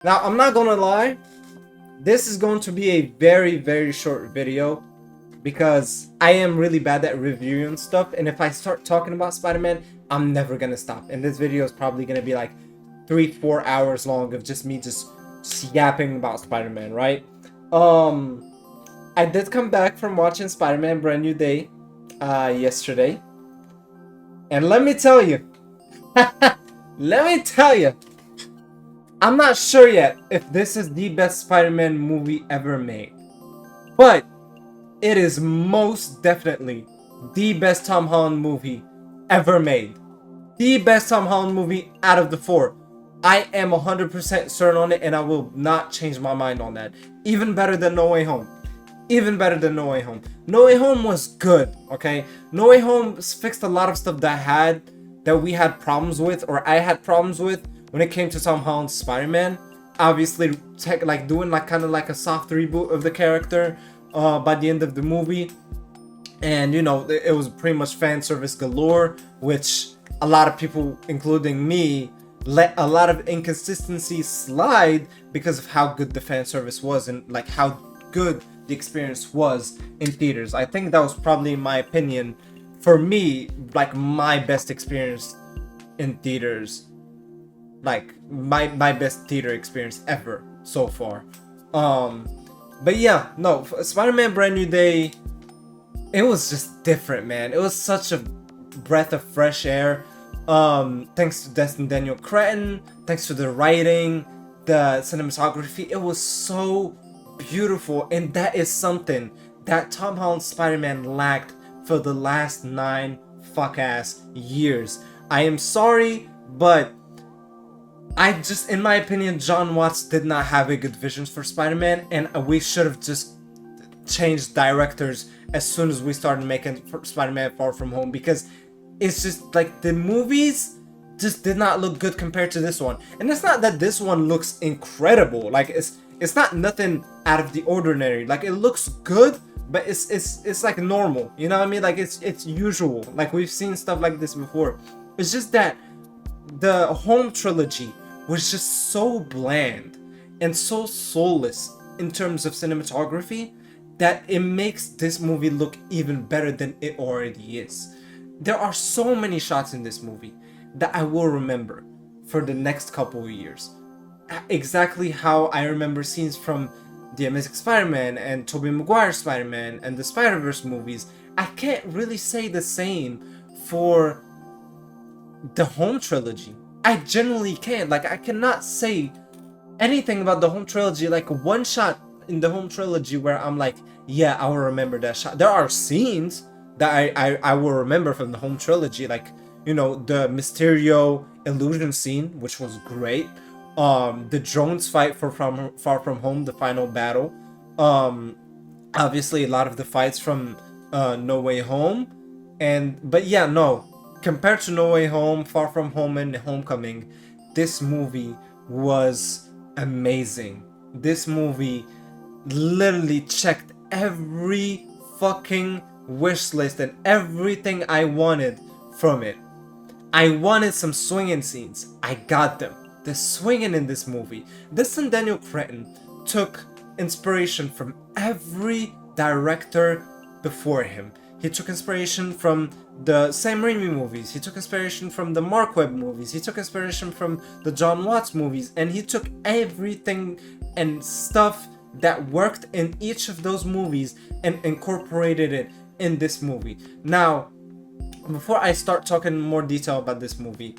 Now, I'm not gonna lie, this is going to be a very, very short video because I am really bad at reviewing stuff, and if I start talking about Spider-Man, I'm never gonna stop. And this video is probably gonna be like 3-4 hours long of just me just yapping about Spider-Man, right? I did come back from watching Spider-Man Brand New Day yesterday, and let me tell you, I'm not sure yet if this is the best Spider-Man movie ever made, but it is most definitely the best Tom Holland movie ever made. The best Tom Holland movie out of the four. I am 100% certain on it, and I will not change my mind on that. Even better than No Way Home. Even better than No Way Home. No Way Home was good, okay? No Way Home fixed a lot of stuff that we had problems with, or I had problems with when it came to Tom Holland's Spider-Man. Obviously, doing kind of like a soft reboot of the character by the end of the movie. And it was pretty much fan service galore, which a lot of people, including me, let a lot of inconsistencies slide because of how good the fan service was and like how good the experience was in theaters. I think that was probably, in my opinion, for me, like my best experience in theaters, like my best theater experience ever so far. But yeah, no, Spider-Man Brand New Day, it was just different, man. It was such a breath of fresh air. Thanks to Destin Daniel Cretton, thanks to the writing, the cinematography, it was so beautiful, and that is something that Tom Holland's Spider-Man lacked for the last 9 fuck-ass years. I am sorry, but in my opinion, John Watts did not have a good vision for Spider-Man, and we should have just changed directors as soon as we started making Spider-Man Far From Home, because it's just like the movies just did not look good compared to this one. And it's not that this one looks incredible, like it's not nothing out of the ordinary. Like, it looks good, but it's like normal, you know what I mean? Like, it's usual. Like, we've seen stuff like this before. It's just that the Home trilogy was just so bland and so soulless in terms of cinematography that it makes this movie look even better than it already is. There are so many shots in this movie that I will remember for the next couple of years. Exactly how I remember scenes from The Amazing Spider-Man and Tobey Maguire's Spider-Man and the Spider-Verse movies. I can't really say the same for the Home trilogy. I genuinely can't. Like, I cannot say anything about the Home trilogy, like one shot in the Home trilogy where I'm like, yeah, I will remember that shot. There are scenes that I will remember from the Home trilogy, like, the Mysterio illusion scene, which was great. The drones fight for Far From Home, the final battle. Obviously a lot of the fights from No Way Home. But yeah, no, compared to No Way Home, Far From Home, and Homecoming, this movie was amazing. This movie literally checked every fucking wish list and everything I wanted from it. I wanted some swinging scenes. I got them. The swinging in this movie. Destin Daniel Cretton took inspiration from every director before him. He took inspiration from the Sam Raimi movies. He took inspiration from the Mark Webb movies. He took inspiration from the John Watts movies. And he took everything and stuff that worked in each of those movies and incorporated it in this movie. Now, before I start talking more detail about this movie,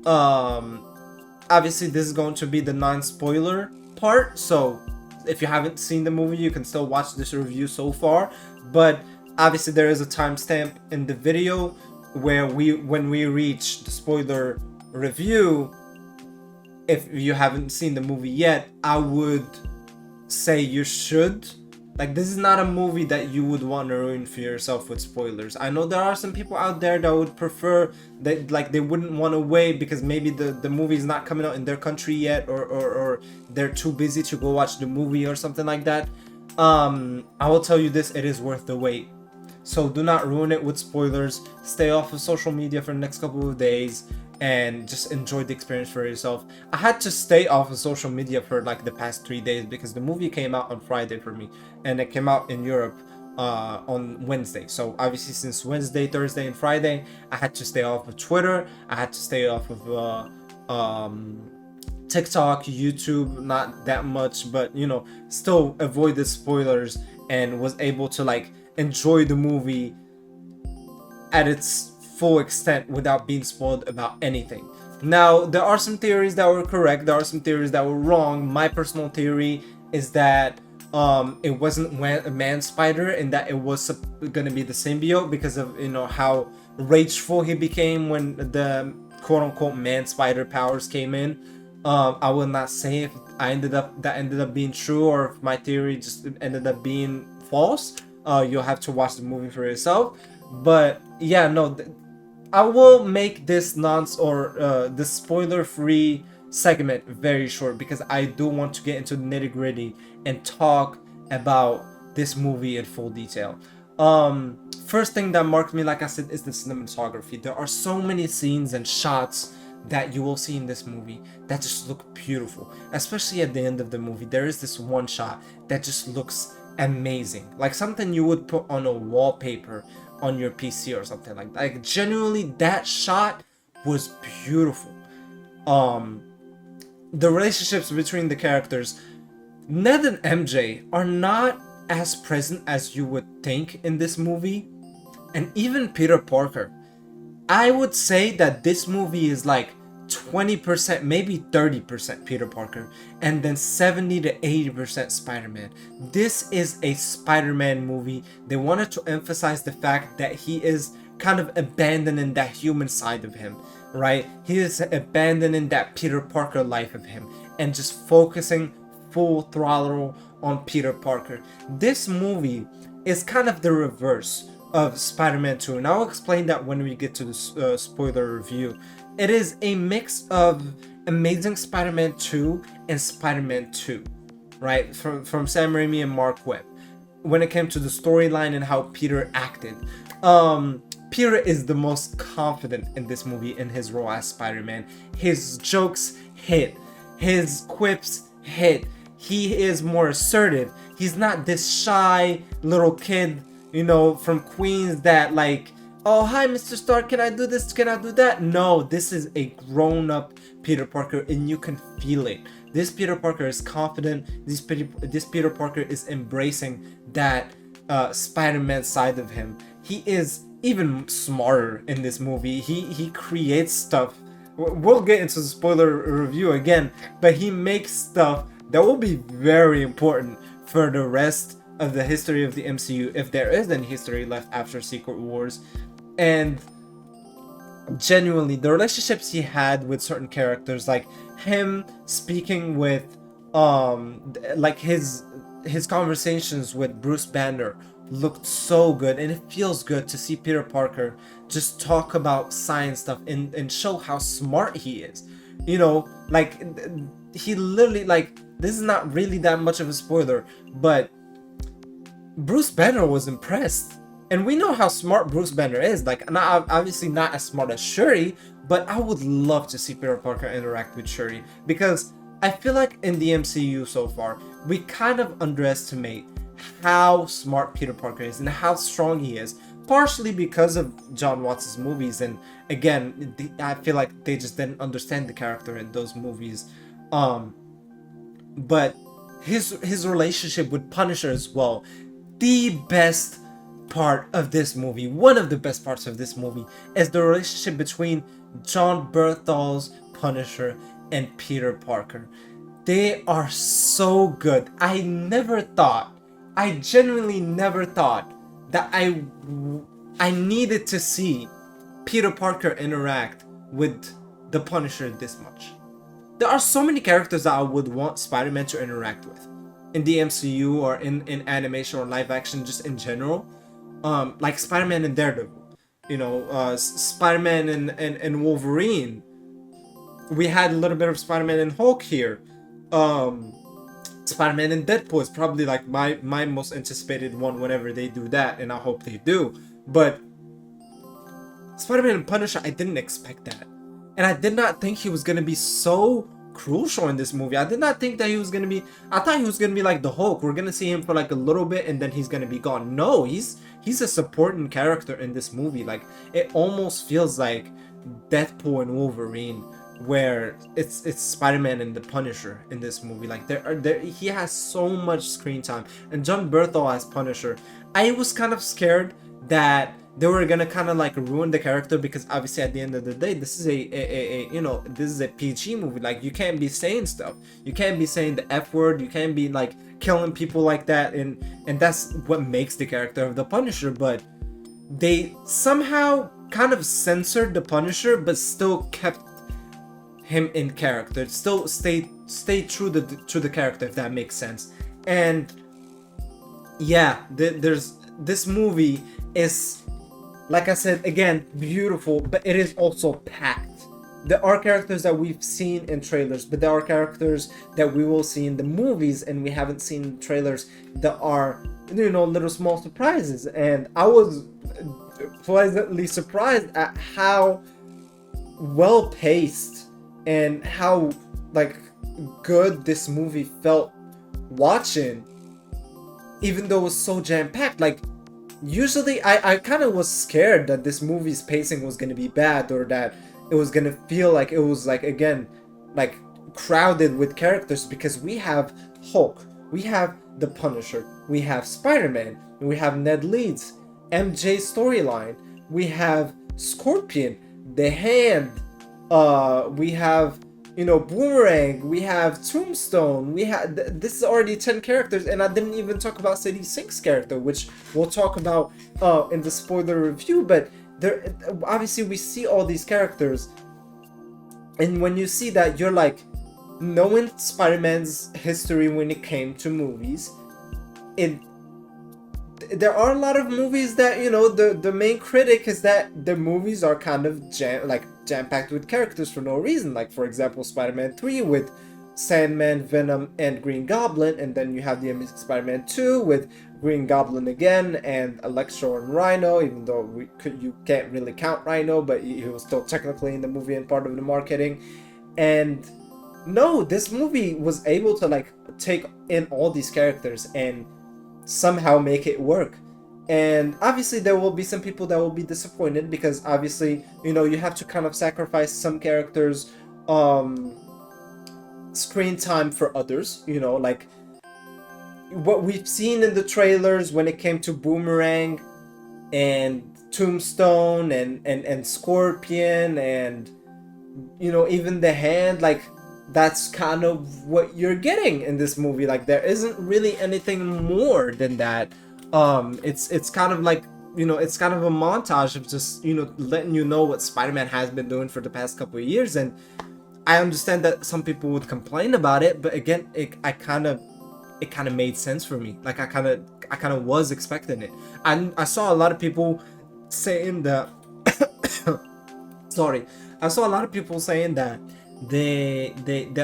obviously this is going to be the non-spoiler part, so if you haven't seen the movie, you can still watch this review so far. But obviously there is a timestamp in the video where when we reach the spoiler review, if you haven't seen the movie yet, I would say you should. Like, this is not a movie that you would want to ruin for yourself with spoilers. I know there are some people out there that would prefer that, like, they wouldn't want to wait because maybe the movie is not coming out in their country yet, or they're too busy to go watch the movie or something like that. I will tell you this, it is worth the wait. So do not ruin it with spoilers. Stay off of social media for the next couple of days and just enjoy the experience for yourself. I had to stay off of social media for like the past 3 days because the movie came out on Friday for me, and it came out in Europe on Wednesday. So obviously, since Wednesday, Thursday, and Friday, I had to stay off of Twitter. I had to stay off of TikTok, YouTube, not that much, but you know, still avoid the spoilers, and was able to like enjoy the movie at its full extent without being spoiled about anything. Now, there are some theories that were correct, there are some theories that were wrong. My personal theory is that it wasn't a man spider, and that it was gonna be the symbiote because of, you know, how rageful he became when the quote unquote man spider powers came in. I will not say if ended up being true, or if my theory just ended up being false. You'll have to watch the movie for yourself. But yeah, no, I will make this the spoiler-free segment very short because I do want to get into the nitty-gritty and talk about this movie in full detail. First thing that marked me, like I said, is the cinematography. There are so many scenes and shots that you will see in this movie that just look beautiful, especially at the end of the movie. There is this one shot that just looks amazing, like something you would put on a wallpaper on your PC or something like that. Like genuinely, that shot was beautiful. The relationships between the characters, Ned and MJ, are not as present as you would think in this movie, and even Peter Parker. I would say that this movie is like 20%, maybe 30% Peter Parker, and then 70 to 80% Spider-Man. This is a Spider-Man movie. They wanted to emphasize the fact that he is kind of abandoning that human side of him, right? He is abandoning that Peter Parker life of him and just focusing full throttle on Peter Parker. This movie is kind of the reverse of Spider-Man 2, and I'll explain that when we get to the spoiler review. It is a mix of Amazing Spider-Man 2 and Spider-Man 2, right? From Sam Raimi and Mark Webb. When it came to the storyline and how Peter acted, Peter is the most confident in this movie in his role as Spider-Man. His jokes hit, his quips hit. He is more assertive. He's not this shy little kid, you know, from Queens that like, oh hi Mr. Stark, can I do this, can I do that? No, this is a grown-up Peter Parker, and you can feel it. This Peter Parker is confident. This Peter Parker is embracing that Spider-Man side of him. He is even smarter in this movie. He creates stuff. We'll get into the spoiler review again, but he makes stuff that will be very important for the rest of the history of the MCU, if there is any history left after Secret Wars. And genuinely, the relationships he had with certain characters, like him speaking with like his conversations with Bruce Banner, looked so good, and it feels good to see Peter Parker just talk about science stuff and show how smart he is. You know, like he literally, like, this is not really that much of a spoiler, but Bruce Banner was impressed. And we know how smart Bruce Banner is. Like, obviously not as smart as Shuri, but I would love to see Peter Parker interact with Shuri, because I feel like in the MCU so far, we kind of underestimate how smart Peter Parker is and how strong he is, partially because of John Watts' movies. And again, I feel like they just didn't understand the character in those movies. But his relationship with Punisher as well, the best part of this movie, one of the best parts of this movie, is the relationship between Jon Bernthal's Punisher and Peter Parker. They are so good. I genuinely never thought that I needed to see Peter Parker interact with the Punisher this much. There are so many characters that I would want Spider-Man to interact with in the MCU, or in animation or live action, just in general. Like Spider-Man and Daredevil, you know, Spider-Man and Wolverine. We had a little bit of Spider-Man and Hulk here. Spider-Man and Deadpool is probably like my most anticipated one whenever they do that, and I hope they do. But Spider-Man and Punisher, I didn't expect that. and I did not think he was gonna be so crucial in this movie. I did not think that he was gonna be. I thought he was gonna be like the Hulk. We're gonna see him for like a little bit, and then he's gonna be gone. No, he's a supporting character in this movie. Like, it almost feels like Deadpool and Wolverine, where it's Spider-Man and the Punisher in this movie. Like, he has so much screen time, and John Berthel as Punisher. I was kind of scared that they were gonna kind of like ruin the character, because obviously at the end of the day, this is this is a PG movie. Like, you can't be saying stuff, you can't be saying the F word, you can't be like killing people like that, and that's what makes the character of the Punisher. But they somehow kind of censored the Punisher, but still kept him in character. Still stay true to the character, if that makes sense. And yeah, there's this movie is, like I said again, beautiful, but it is also packed. There are characters that we've seen in trailers, but there are characters that we will see in the movies and we haven't seen in trailers, that are, little small surprises. And I was pleasantly surprised at how well paced and how like good this movie felt watching, even though it was so jam-packed. Like, usually I kind of was scared that this movie's pacing was going to be bad, or that it was going to feel like it was like, again, like crowded with characters, because we have Hulk, we have the Punisher, we have Spider-Man, we have Ned Leeds, MJ's storyline, we have Scorpion, The Hand, we have Boomerang, we have Tombstone, we have this is already 10 characters, and I didn't even talk about Sadie Sink's character, which we'll talk about in the spoiler review. But there, obviously, we see all these characters, and when you see that, you're like, knowing Spider-Man's history when it came to movies, there are a lot of movies that, the main critic is that the movies are kind of jam-packed with characters for no reason. Like, for example, Spider-Man 3 with Sandman, Venom, and Green Goblin, and then you have the Amazing Spider-Man 2 with Green Goblin again, and Electro and Rhino, even though you can't really count Rhino, but he was still technically in the movie and part of the marketing. And no, this movie was able to like take in all these characters and somehow make it work. And obviously there will be some people that will be disappointed, because obviously, you have to kind of sacrifice some characters screen time for others, like what we've seen in the trailers when it came to Boomerang and Tombstone and Scorpion, and even The Hand. Like, that's kind of what you're getting in this movie. Like, there isn't really anything more than that. It's kind of like, it's kind of a montage of just, letting you know what Spider-Man has been doing for the past couple of years. And I understand that some people would complain about it, but again, it kind of made sense for me. Like, I kind of was expecting it. And I saw a lot of people saying that sorry, I saw a lot of people saying that they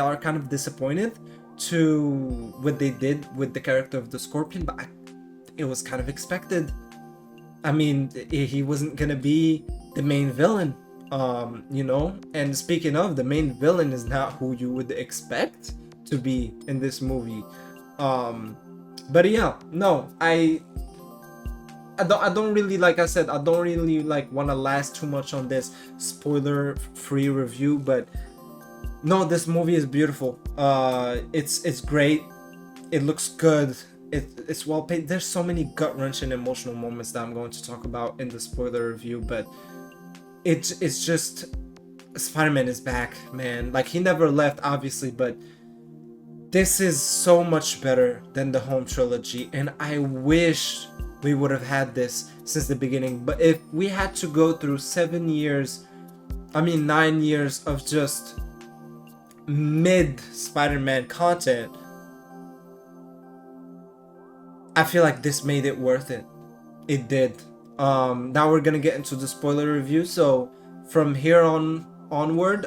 are kind of disappointed to what they did with the character of the Scorpion, but it was kind of expected. I mean, he wasn't gonna be the main villain, and speaking of, the main villain is not who you would expect to be in this movie. But yeah, no, I don't really, like I said, I don't really like want to last too much on this spoiler free review, but no, this movie is beautiful. It's great. It looks good. It's well paid. There's so many gut-wrenching emotional moments that I'm going to talk about in the spoiler review, but it's just, Spider-Man is back, man. Like, he never left, obviously, but this is so much better than the home trilogy, and I wish we would have had this since the beginning. But if we had to go through 9 years of just mid Spider-Man content, I feel like this made it worth it. It did. Now we're gonna get into the spoiler review. So from here onward,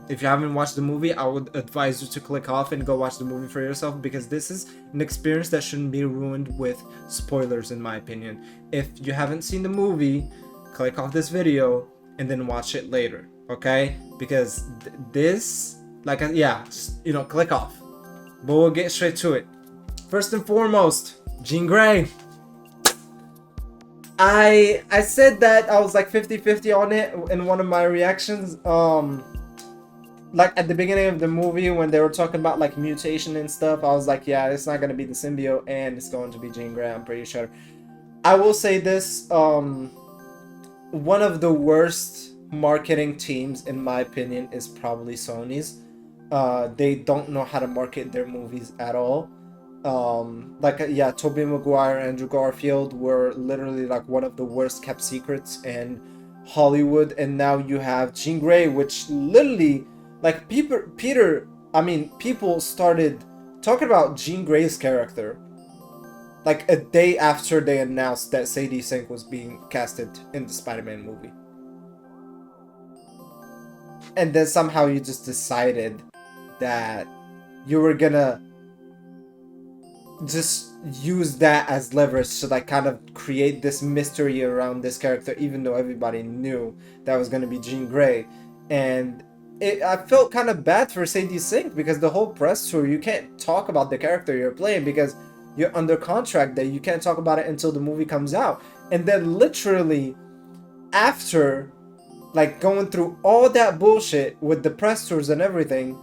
if you haven't watched the movie, I would advise you to click off and go watch the movie for yourself, because this is an experience that shouldn't be ruined with spoilers, in my opinion. If you haven't seen the movie, click off this video and then watch it later, okay? Because this, like, yeah, just, click off. But we'll get straight to it. First and foremost, Jean Grey. I said that I was like 50-50 on it in one of my reactions. Like at the beginning of the movie when they were talking about like mutation and stuff, I was like, yeah, it's not gonna be the symbiote and it's going to be Jean Grey, I'm pretty sure. I will say this, one of the worst marketing teams in my opinion is probably Sony's. They don't know how to market their movies at all. Yeah, Tobey Maguire and Andrew Garfield were literally like one of the worst kept secrets in Hollywood, and now you have Jean Grey, which literally, like, people started talking about Jean Grey's character like a day after they announced that Sadie Sink was being casted in the Spider-Man movie. And then somehow you just decided that you were gonna just use that as leverage to like kind of create this mystery around this character, even though everybody knew that was gonna be Jean Grey. And I felt kind of bad for Sadie Sink because the whole press tour, you can't talk about the character you're playing because you're under contract that you can't talk about it until the movie comes out. And then literally after like going through all that bullshit with the press tours and everything,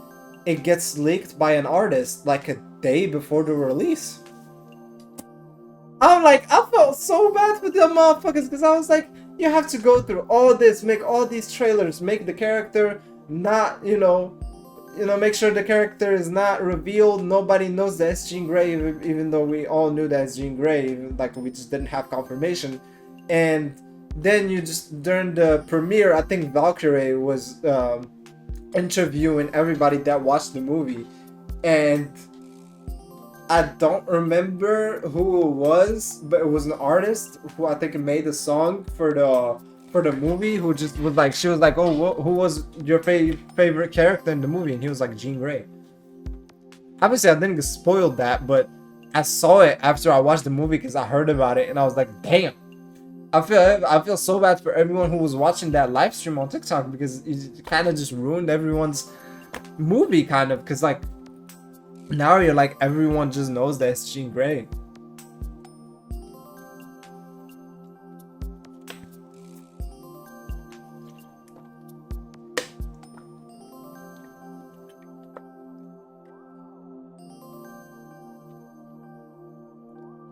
it gets leaked by an artist like a day before the release. I'm like, I felt so bad for the motherfuckers because I was like, you have to go through all this, make all these trailers, make the character not, make sure the character is not revealed. Nobody knows that it's Jean Grey, even though we all knew that it's Jean Grey, like we just didn't have confirmation. And then you just, during the premiere, I think Valkyrie was interviewing everybody that watched the movie, and I don't remember who it was, but it was an artist who I think made the song for the movie, who just was like, she was like, oh, who was your favorite character in the movie? And he was like, Jean Grey. Obviously I didn't get spoiled that, but I saw it after I watched the movie because I heard about it and I was like, damn. I feel so bad for everyone who was watching that live stream on TikTok because it kind of just ruined everyone's movie, kind of, because like now you're like, everyone just knows that it's Jean Grey.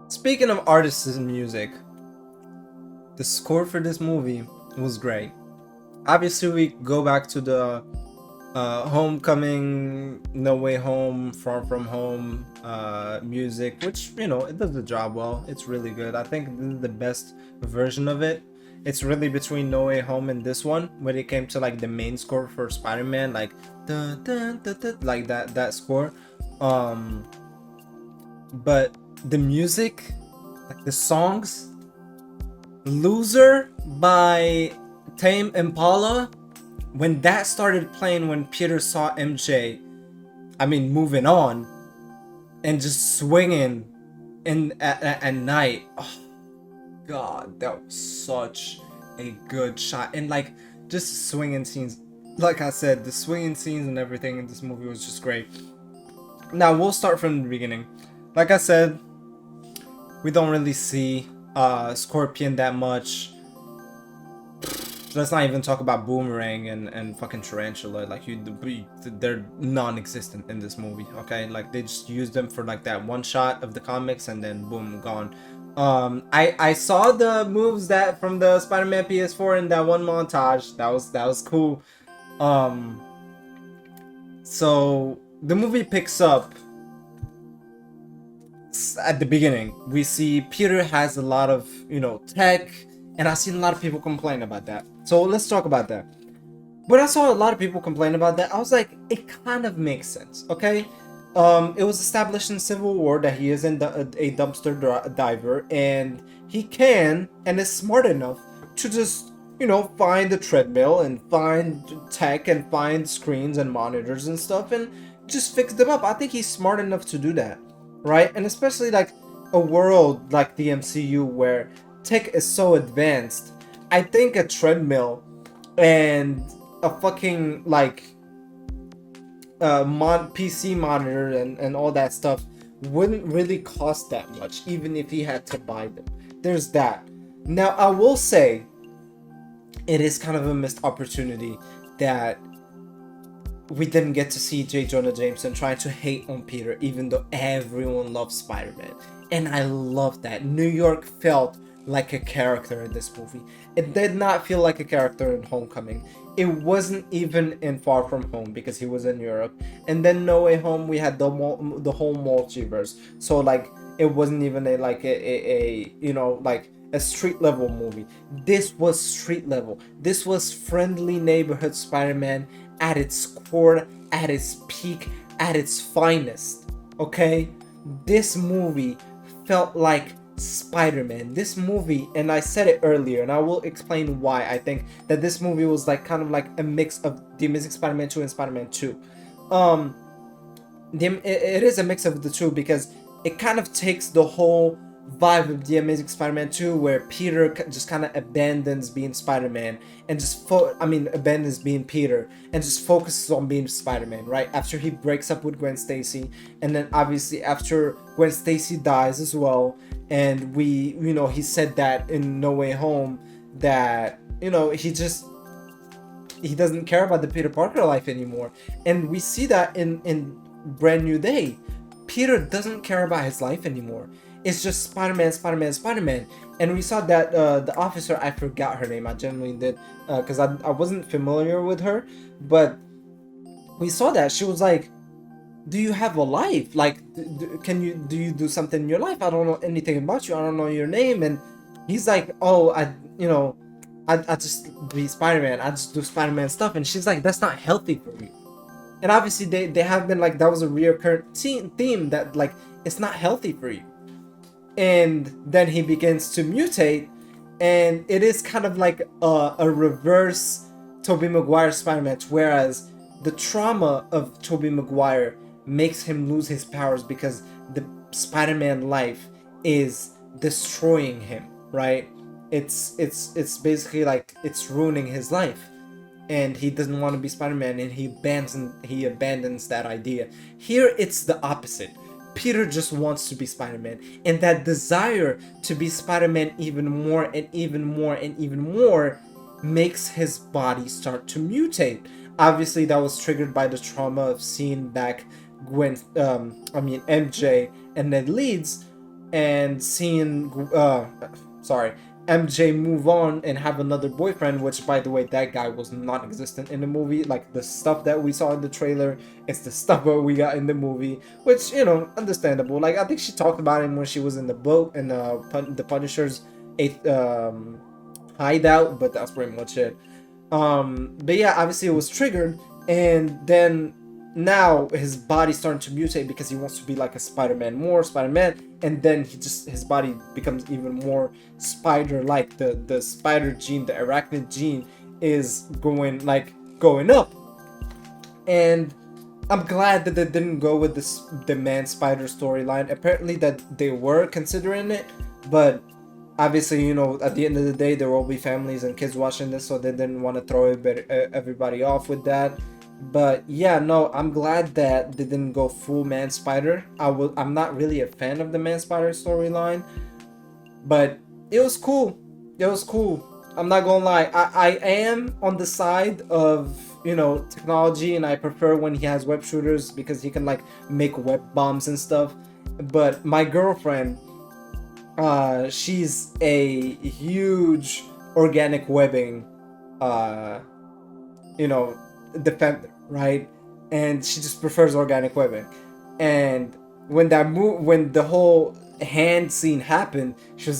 Speaking of artists and music, the score for this movie was great. Obviously, we go back to the Homecoming, No Way Home, Far From Home music, which, it does the job well. It's really good. I think this is the best version of it. It's really between No Way Home and this one, when it came to like the main score for Spider-Man, like dun, dun, dun, dun, like that score. But the music, like the songs, Loser by Tame Impala, when that started playing, when Peter saw MJ, moving on and just swinging at night, oh god, that was such a good shot. And like, just swinging scenes, like I said, the swinging scenes and everything in this movie was just great. Now we'll start from the beginning. Like I said, we don't really see Scorpion that much. Let's not even talk about Boomerang and fucking Tarantula. Like, they're non-existent in this movie, okay? Like, they just used them for like that one shot of the comics and then boom, gone. I saw the moves that from the Spider-Man PS4 in that one montage. That was cool. So the movie picks up at the beginning. We see Peter has a lot of, tech, and I've seen a lot of people complain about that. So let's talk about that. When I saw a lot of people complain about that, I was like, it kind of makes sense, okay? It was established in Civil War that he is a dumpster diver, and he can and is smart enough to just, find the treadmill and find tech and find screens and monitors and stuff and just fix them up. I think he's smart enough to do that, right? And especially like a world like the MCU where tech is so advanced, I think a treadmill and a fucking like PC monitor and all that stuff wouldn't really cost that much, even if he had to buy them. There's that. Now, I will say it is kind of a missed opportunity that we didn't get to see J. Jonah Jameson trying to hate on Peter, even though everyone loves Spider-Man. And I love that. New York felt like a character in this movie. It did not feel like a character in Homecoming. It wasn't even in Far From Home because he was in Europe. And then No Way Home, we had the whole multiverse. So like it wasn't even a you know, like a street level movie. This was street level. This was friendly neighborhood Spider-Man at its core, at its peak, at its finest. Okay? This movie felt like Spider-Man. This movie, and I said it earlier, and I will explain why I think that this movie was like kind of like a mix of The Amazing Spider-Man 2 and Spider-Man 2. It is a mix of the two because it kind of takes the whole vibe of The Amazing Spider-Man 2 where Peter just kind of abandons being Spider-Man and just abandons being Peter and just focuses on being Spider-Man, right? After he breaks up with Gwen Stacy, and then obviously after Gwen Stacy dies as well, and he said that in No Way Home that, he doesn't care about the Peter Parker life anymore. And we see that in Brand New Day. Peter doesn't care about his life anymore. It's just Spider-Man, Spider-Man, Spider-Man. And we saw that the officer, I forgot her name, I genuinely did, because I wasn't familiar with her, but we saw that she was like, do you have a life? Like, do you do something in your life? I don't know anything about you. I don't know your name. And he's like, oh, I just be Spider-Man. I just do Spider-Man stuff. And she's like, that's not healthy for you. And obviously they have been like, that was a reoccurring theme that like, it's not healthy for you. And then he begins to mutate, and it is kind of like a reverse Tobey Maguire Spider-Man, whereas the trauma of Tobey Maguire makes him lose his powers because the Spider-Man life is destroying him, right? It's basically like it's ruining his life, and he doesn't want to be Spider-Man, and he abandons that idea. Here it's the opposite. Peter just wants to be Spider-Man, and that desire to be Spider-Man even more and even more and even more makes his body start to mutate. Obviously, that was triggered by the trauma of seeing back MJ and Ned Leeds, and seeing MJ move on and have another boyfriend, which, by the way, that guy was non-existent in the movie. Like, the stuff that we saw in the trailer, it's the stuff that we got in the movie, which, understandable. Like, I think she talked about him when she was in the boat in the Punisher's hideout, but that's pretty much it. But yeah, obviously it was triggered, and then now his body's starting to mutate because he wants to be like a Spider-Man, and then his body becomes even more spider-like. The spider gene, the arachnid gene, is going up. And I'm glad that they didn't go with the man spider storyline. Apparently that they were considering it, but obviously, at the end of the day, there will be families and kids watching this, so they didn't want to throw everybody off with that. But yeah, no, I'm glad that they didn't go full man spider. I'm not really a fan of the man spider storyline, but it was cool. I'm not gonna lie. I am on the side of technology, and I prefer when he has web shooters because he can like make web bombs and stuff. But my girlfriend, she's a huge organic webbing defender, right? And she just prefers organic webbing. And when the whole hand scene happened, she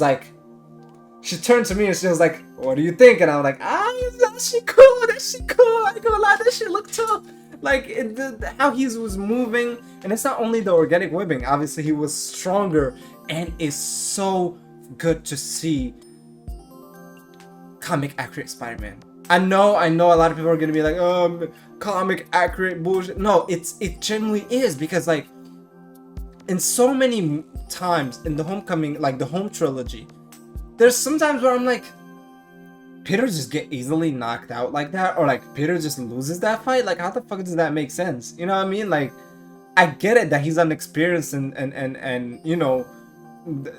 turned to me and she was like, what do you think? And I was like, that shit cool. I ain't gonna lie, that shit looked tough. Like how he was moving, and it's not only the organic webbing, obviously he was stronger, and it's so good to see comic accurate Spider-Man. I know a lot of people are gonna be like, comic accurate bullshit. No, it genuinely is, because like in so many times in the Homecoming, like the Home trilogy, there's sometimes where I'm like, Peter just get easily knocked out like that, or like Peter just loses that fight? Like, how the fuck does that make sense? You know what I mean? Like, I get it that he's unexperienced and you know,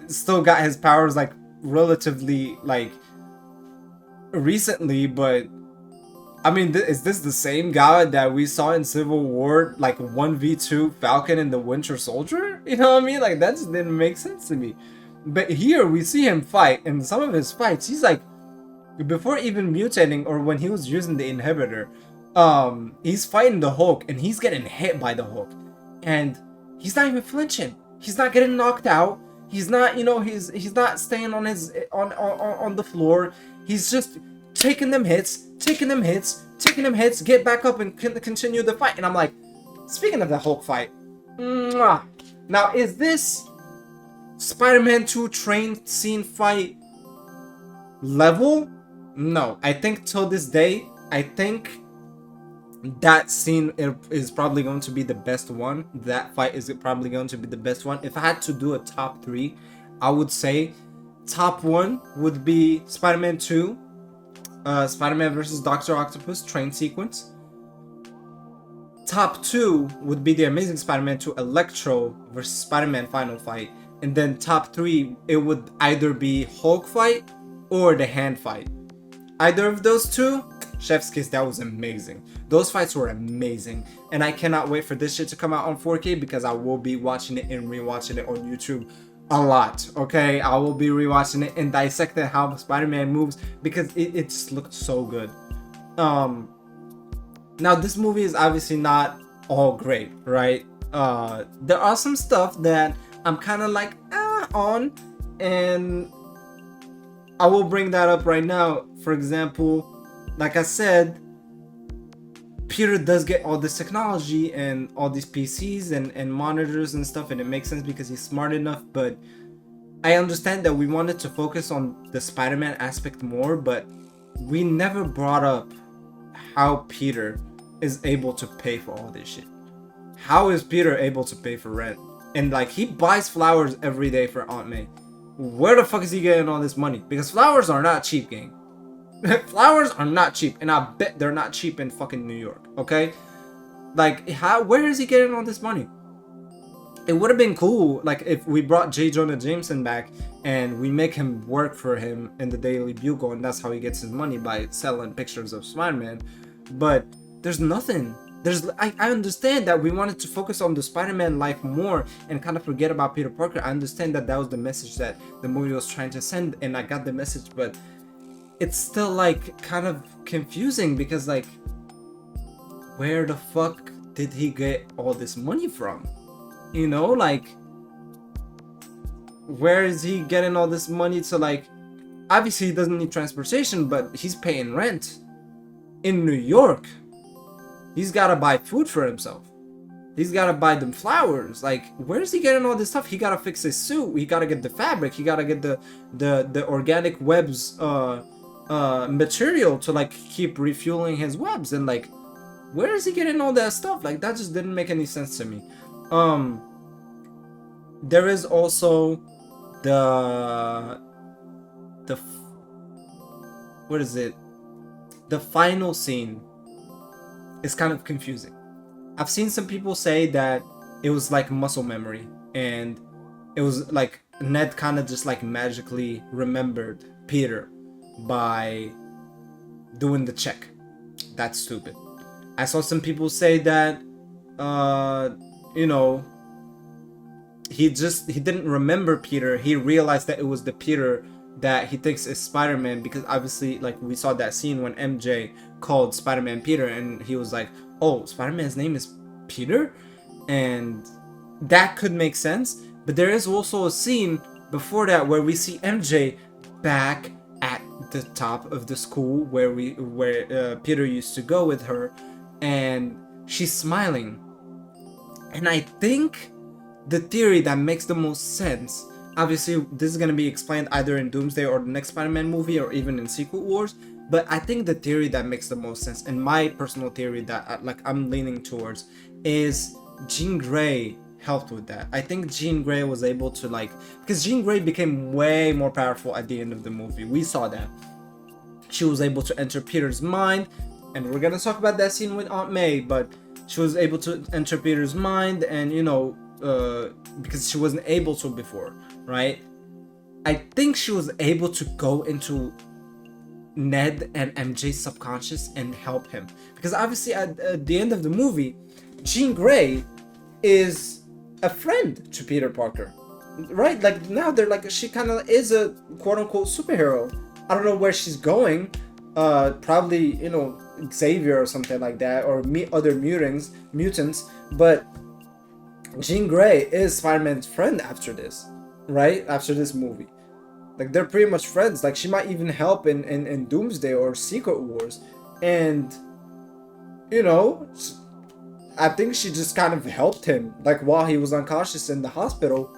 still got his powers like relatively like recently, but I mean, is this the same guy that we saw in Civil War, like 1v2 Falcon and the Winter Soldier? You know what I mean? Like, that just didn't make sense to me. But here we see him fight, and some of his fights, he's like, before even mutating or when he was using the inhibitor, he's fighting the Hulk and he's getting hit by the Hulk, and he's not even flinching. He's not getting knocked out. He's not, you know, he's not staying on his on the floor. He's just taking them hits, get back up and continue the fight. And I'm like, speaking of the Hulk fight, mwah. Now is this Spider-Man 2 train scene fight level? No, I think till this day, I think that scene is probably going to be the best one. That fight is probably going to be the best one. If I had to do a top 3, I would say top 1 would be Spider-Man 2, Spider-Man versus Dr. Octopus train sequence. Top 2 would be the Amazing Spider-Man 2 Electro versus Spider-Man final fight. And then top 3, it would either be Hulk fight or the hand fight. Either of those two, chef's kiss, that was amazing. Those fights were amazing. And I cannot wait for this shit to come out on 4K because I will be watching it and rewatching it on YouTube a lot, okay? I will be rewatching it and dissecting how Spider-Man moves because it just looked so good. Now this movie is obviously not all great, right? There are some stuff that I'm kind of like on, and I will bring that up right now. For example, like I said, Peter does get all this technology and all these PCs and monitors and stuff, and it makes sense because he's smart enough, but I understand that we wanted to focus on the Spider-Man aspect more, but we never brought up how Peter is able to pay for all this shit. How is Peter able to pay for rent? And like, he buys flowers every day for Aunt May. Where the fuck is he getting all this money? Because flowers are not cheap, gang. Flowers are not cheap, and I bet they're not cheap in fucking New York, okay? Like, where is he getting all this money? It would have been cool, like, if we brought J. Jonah Jameson back and we make him work for him in the Daily Bugle, and that's how he gets his money, by selling pictures of Spider-Man. But there's nothing. I understand that we wanted to focus on the Spider-Man life more and kind of forget about Peter Parker. I understand that that was the message that the movie was trying to send, and I got the message, but it's still like kind of confusing because like, where the fuck did he get all this money from? You know, like, where is he getting all this money to, like, obviously he doesn't need transportation, but he's paying rent in New York. He's gotta buy food for himself. He's gotta buy them flowers. Like, where is he getting all this stuff? He gotta fix his suit. He gotta get the fabric. He gotta get the organic webs material to like keep refueling his webs. And like, where is he getting all that stuff? Like, that just didn't make any sense to me. There is also what is it? The final scene is kind of confusing. I've seen some people say that it was like muscle memory, and it was like Ned kind of just like magically remembered Peter by doing the check. That's stupid. I saw some people say that you know, he didn't remember Peter. He realized that it was the Peter that he thinks is Spider-Man, because obviously, like, we saw that scene when MJ called Spider-Man Peter, and he was like, oh, Spider-Man's name is Peter? And that could make sense. But there is also a scene before that where we see MJ back at the top of the school where Peter used to go with her, and she's smiling. And I think the theory that makes the most sense, obviously this is going to be explained either in Doomsday or the next Spider-Man movie or even in Secret Wars, but I think the theory that makes the most sense, and my personal theory that I'm leaning towards, is Jean Grey helped with that. I think Jean Grey was able to, because Jean Grey became way more powerful at the end of the movie. We saw that. She was able to enter Peter's mind, and we're gonna talk about that scene with Aunt May, but she was able to enter Peter's mind, and because she wasn't able to before, right? I think she was able to go into Ned and MJ's subconscious and help him, because obviously at the end of the movie, Jean Grey is a friend to Peter Parker, right? Like now they're like, she kind of is a quote unquote superhero. I don't know where she's going. Probably Xavier or something like that, or meet other mutants. But Jean Grey is Spider-Man's friend after this, right? After this movie, like they're pretty much friends. Like she might even help in Doomsday or Secret Wars, and I think she just kind of helped him, like while he was unconscious in the hospital.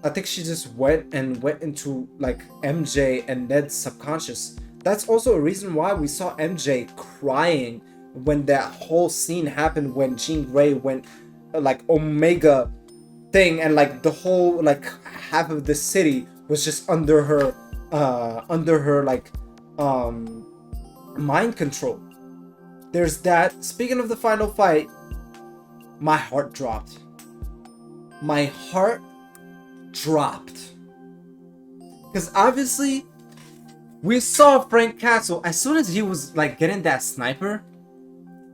I think she just went into like MJ and Ned's subconscious. That's also a reason why we saw MJ crying when that whole scene happened, when Jean Grey went like Omega thing, and like the whole like half of the city was just under her like mind control. There's that. Speaking of the final fight, my heart dropped. My heart dropped. Because obviously, we saw Frank Castle, as soon as he was like getting that sniper,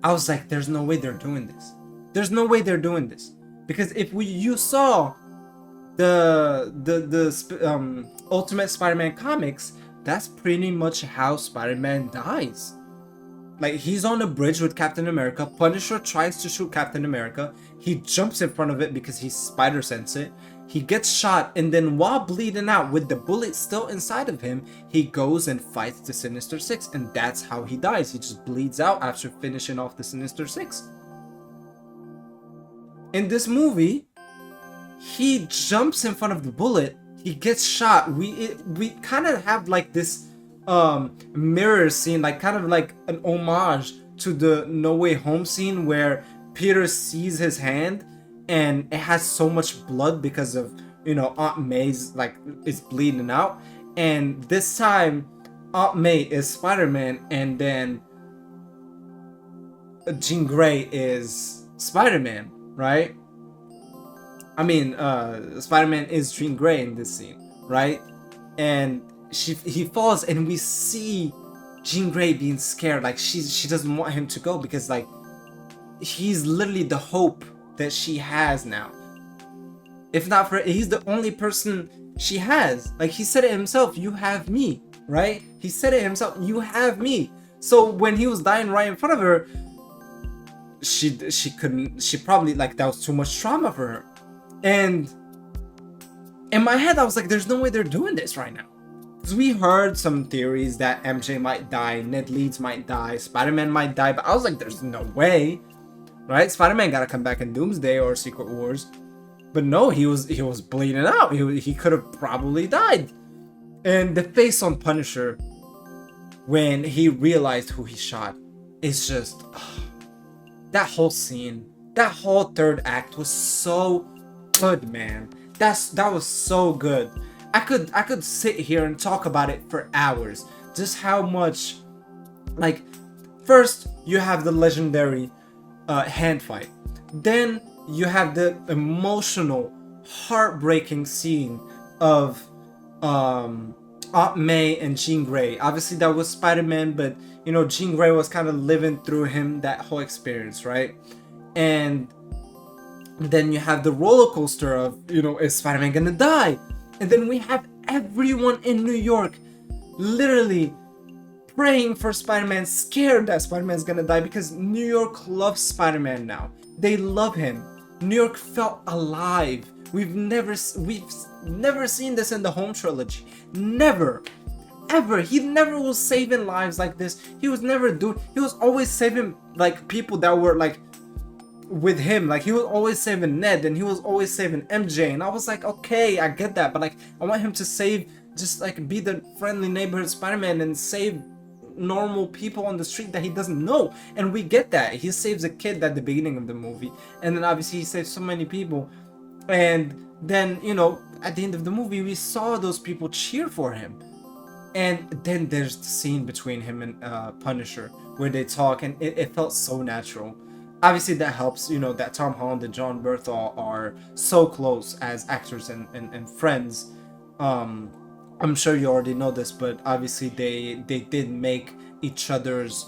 I was like, there's no way they're doing this. There's no way they're doing this. Because if you saw the Ultimate Spider-Man comics, that's pretty much how Spider-Man dies. Like, he's on a bridge with Captain America. Punisher tries to shoot Captain America. He jumps in front of it because he spider sense it. He gets shot, and then while bleeding out with the bullet still inside of him, he goes and fights the Sinister Six, and that's how he dies. He just bleeds out after finishing off the Sinister Six. In this movie, he jumps in front of the bullet. He gets shot. We kind of have like this mirror scene, like kind of like an homage to the No Way Home scene where Peter sees his hand and it has so much blood because of Aunt May's like is bleeding out, and this time Aunt May is Spider-Man, and then Jean Grey is Spider-Man, right? I mean, Spider-Man is Jean Grey in this scene, right? And he falls, and we see Jean Grey being scared, like she doesn't want him to go, because like he's literally the hope that she has now. If not for it, he's the only person she has. Like he said it himself, you have me, right? He said it himself, you have me. So when he was dying right in front of her, she probably, like, that was too much trauma for her. And in my head I was like, there's no way they're doing this right now. Because we heard some theories that MJ might die, Ned Leeds might die, Spider-Man might die, but I was like, there's no way, right? Spider-Man gotta come back in Doomsday or Secret Wars. But no, he was bleeding out. He could have probably died. And the face on Punisher when he realized who he shot is just that whole scene, that whole third act was so good, man. That was so good. I could sit here and talk about it for hours. Just how much, like, first you have the legendary hand fight. Then you have the emotional, heartbreaking scene of Aunt May and Jean Grey. Obviously that was Spider-Man, but Jean Grey was kind of living through him that whole experience, right? And then you have the roller coaster of, is Spider-Man gonna die? And then we have everyone in New York literally praying for Spider-Man, scared that Spider-Man's gonna die, because New York loves Spider-Man now. They love him. New York felt alive. We've never seen this in the Home trilogy. Never. Ever. He never was saving lives like this. He was always saving like people that were like with him. Like he was always saving Ned, and he was always saving MJ, and I was like, okay, I get that, but like I want him to save, just like be the friendly neighborhood Spider-Man and save normal people on the street that he doesn't know. And we get that. He saves a kid at the beginning of the movie, and then obviously he saves so many people, and then at the end of the movie we saw those people cheer for him. And then there's the scene between him and Punisher where they talk, and it felt so natural. Obviously, that helps, that Tom Holland and John Berthal are so close as actors and friends. Um, I'm sure you already know this, but obviously they did make each other's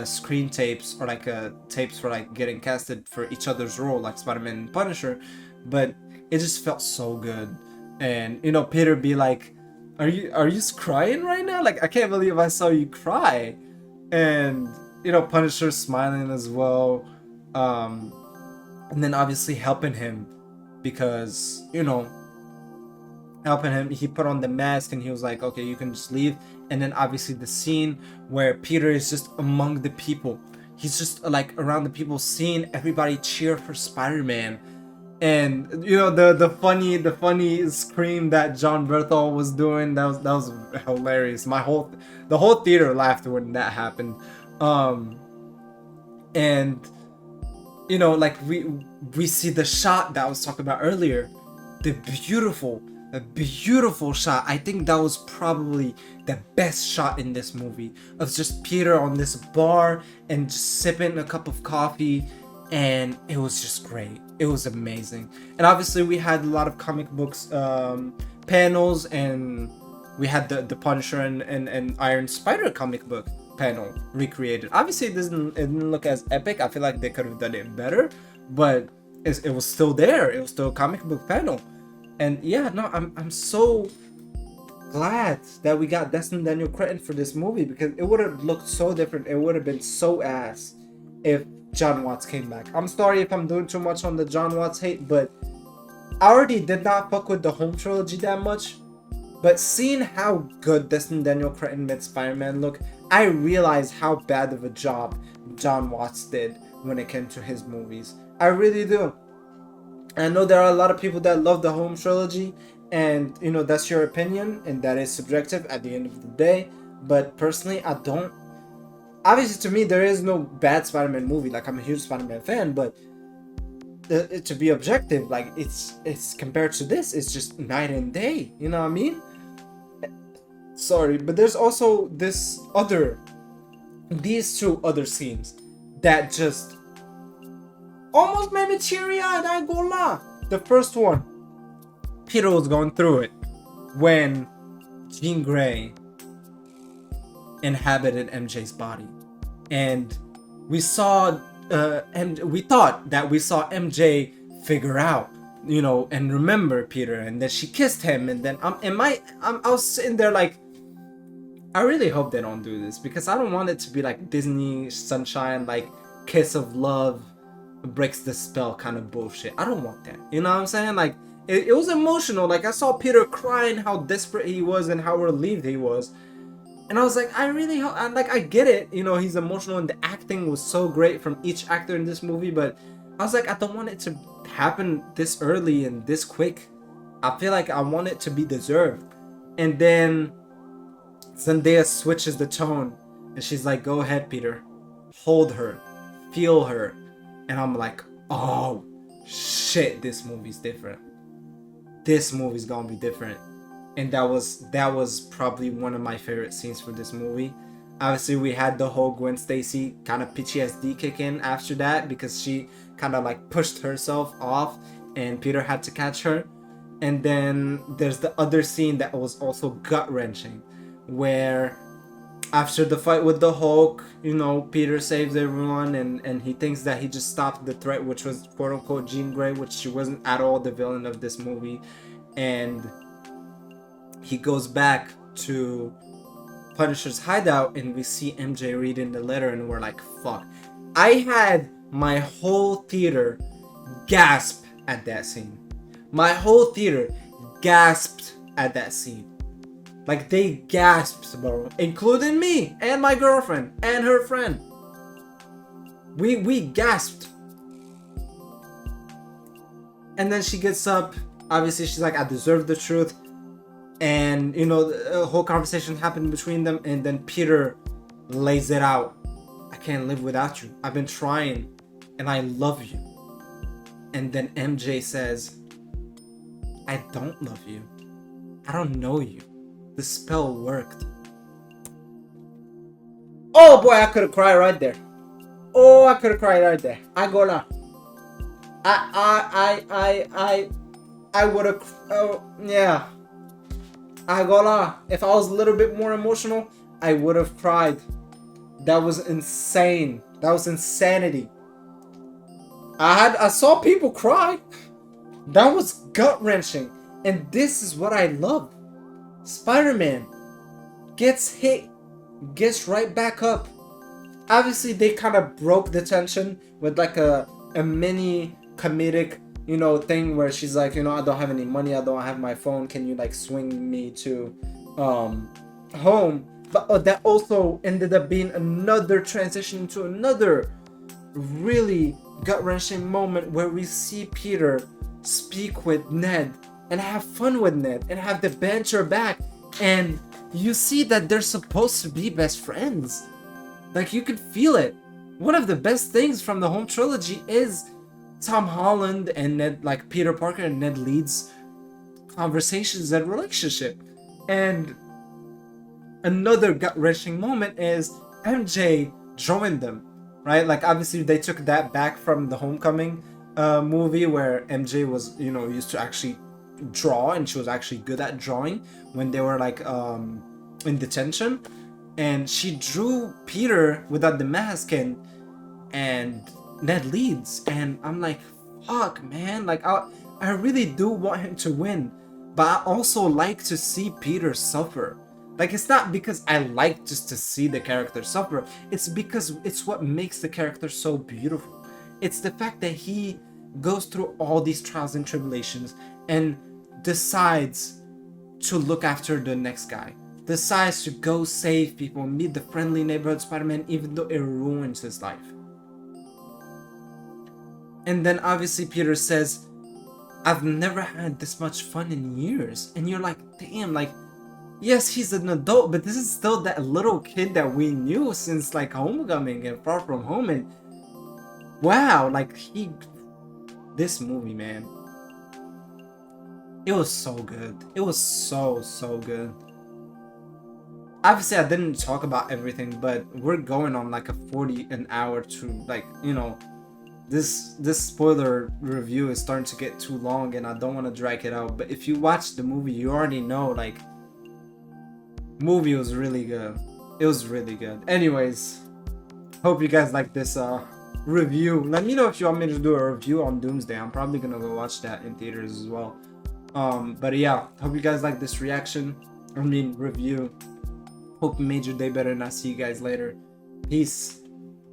screen tapes, or like tapes for like getting casted for each other's role, like Spider-Man and Punisher. But it just felt so good, and Peter be like, "Are you crying right now? Like, I can't believe I saw you cry," and Punisher smiling as well, um, and then obviously helping him because helping him. He put on the mask and he was like, okay, you can just leave. And then obviously the scene where Peter is just among the people. He's just like around the people, seeing everybody cheer for Spider-Man. And the funny scream that John Berthel was doing, that was hilarious. The whole theater laughed when that happened. And like we see the shot that I was talking about earlier, the beautiful shot. I think that was probably the best shot in this movie, of just Peter on this bar and just sipping a cup of coffee, and it was just great. It was amazing. And obviously we had a lot of comic books panels, and we had the Punisher and Iron Spider comic book panel recreated. Obviously it didn't look as epic. I feel like they could have done it better, but it was still there. It was still a comic book panel. And yeah, no, I'm so glad that we got Destin Daniel Cretton for this movie, because it would have looked so different. It would have been so ass if John Watts came back. I'm sorry if I'm doing too much on the John Watts hate, but I already did not fuck with the home trilogy that much. But seeing how good Destin Daniel Cretton made Spider-Man look, I realized how bad of a job John Watts did when it came to his movies. I really do. I know there are a lot of people that love the home trilogy, and that's your opinion, and that is subjective at the end of the day. But personally, I don't. Obviously, to me, there is no bad Spider-Man movie. Like, I'm a huge Spider-Man fan, but to be objective, like, it's compared to this, it's just night and day. You know what I mean? Sorry, but there's also these two other scenes that just almost made me teary-eyed. I ain't gonna lie. The first one, Peter was going through it when Jean Grey inhabited MJ's body, and we saw and we thought that we saw MJ figure out, and remember Peter, and then she kissed him, and then I was sitting there like, I really hope they don't do this, because I don't want it to be like Disney Sunshine, like kiss of love breaks the spell kind of bullshit. I don't want that. You know what I'm saying? Like, it was emotional. Like, I saw Peter crying how desperate he was and how relieved he was. And I was like, I get it. He's emotional, and the acting was so great from each actor in this movie, but I was like, I don't want it to happen this early and this quick. I feel like I want it to be deserved. And then Zendaya switches the tone, and she's like, go ahead, Peter. Hold her. Feel her. And I'm like, oh, shit, this movie's different. This movie's gonna be different. And that was probably one of my favorite scenes for this movie. Obviously, we had the whole Gwen Stacy kind of PTSD kick in after that, because she kind of like pushed herself off and Peter had to catch her. And then there's the other scene that was also gut-wrenching, where after the fight with the Hulk, Peter saves everyone, and he thinks that he just stopped the threat, which was quote-unquote Jean Grey, which she wasn't at all the villain of this movie. And he goes back to Punisher's hideout, and we see MJ reading the letter, and we're like, fuck. I had my whole theater gasp at that scene. My whole theater gasped at that scene. Like, they gasped, bro. Including me, and my girlfriend, and her friend. We gasped. And then she gets up. Obviously, she's like, I deserve the truth. And, the whole conversation happened between them. And then Peter lays it out. I can't live without you. I've been trying. And I love you. And then MJ says, I don't love you. I don't know you. The spell worked. Oh boy, I could have cried right there. Oh, I could have cried right there. I go la. I would have. Oh yeah. I go la. If I was a little bit more emotional, I would have cried. That was insane. That was insanity. I saw people cry. That was gut wrenching. And this is what I love. Spider-Man gets hit, gets right back up. Obviously, they kind of broke the tension with like a mini comedic, thing where she's like, I don't have any money, I don't have my phone. Can you like swing me to home? But that also ended up being another transition to another really gut-wrenching moment where we see Peter speak with Ned and have fun with Ned and have the banter back, and you see that they're supposed to be best friends. Like, you could feel it. One of the best things from the home trilogy is Tom Holland and Ned, like Peter Parker and Ned Leeds conversations and relationship. And another gut-wrenching moment is MJ drawing them, right? Like, obviously they took that back from the Homecoming movie where MJ was, used to actually draw, and she was actually good at drawing when they were like in detention, and she drew Peter without the mask and Ned Leeds, and I'm like, fuck, man, like I really do want him to win, but I also like to see Peter suffer. Like, it's not because I like just to see the character suffer, it's because it's what makes the character so beautiful. It's the fact that he goes through all these trials and tribulations and decides to look after the next guy, decides to go save people, meet the friendly neighborhood Spider-Man, even though it ruins his life. And then obviously Peter says, I've never had this much fun in years. And you're like, damn, like, yes, he's an adult, but this is still that little kid that we knew since like Homecoming and Far From Home. And wow, like, this movie, man, it was so good. It was so good. Obviously, I didn't talk about everything, but we're going on like a 40 an hour to, like, this spoiler review is starting to get too long and I don't want to drag it out. But if you watch the movie, you already know, like, movie was really good. It was really good. Anyways, hope you guys like this review. Let me know if you want me to do a review on Doomsday. I'm probably gonna go watch that in theaters as well. But yeah, hope you guys like this review. Hope it made your day better, and I'll see you guys later. Peace.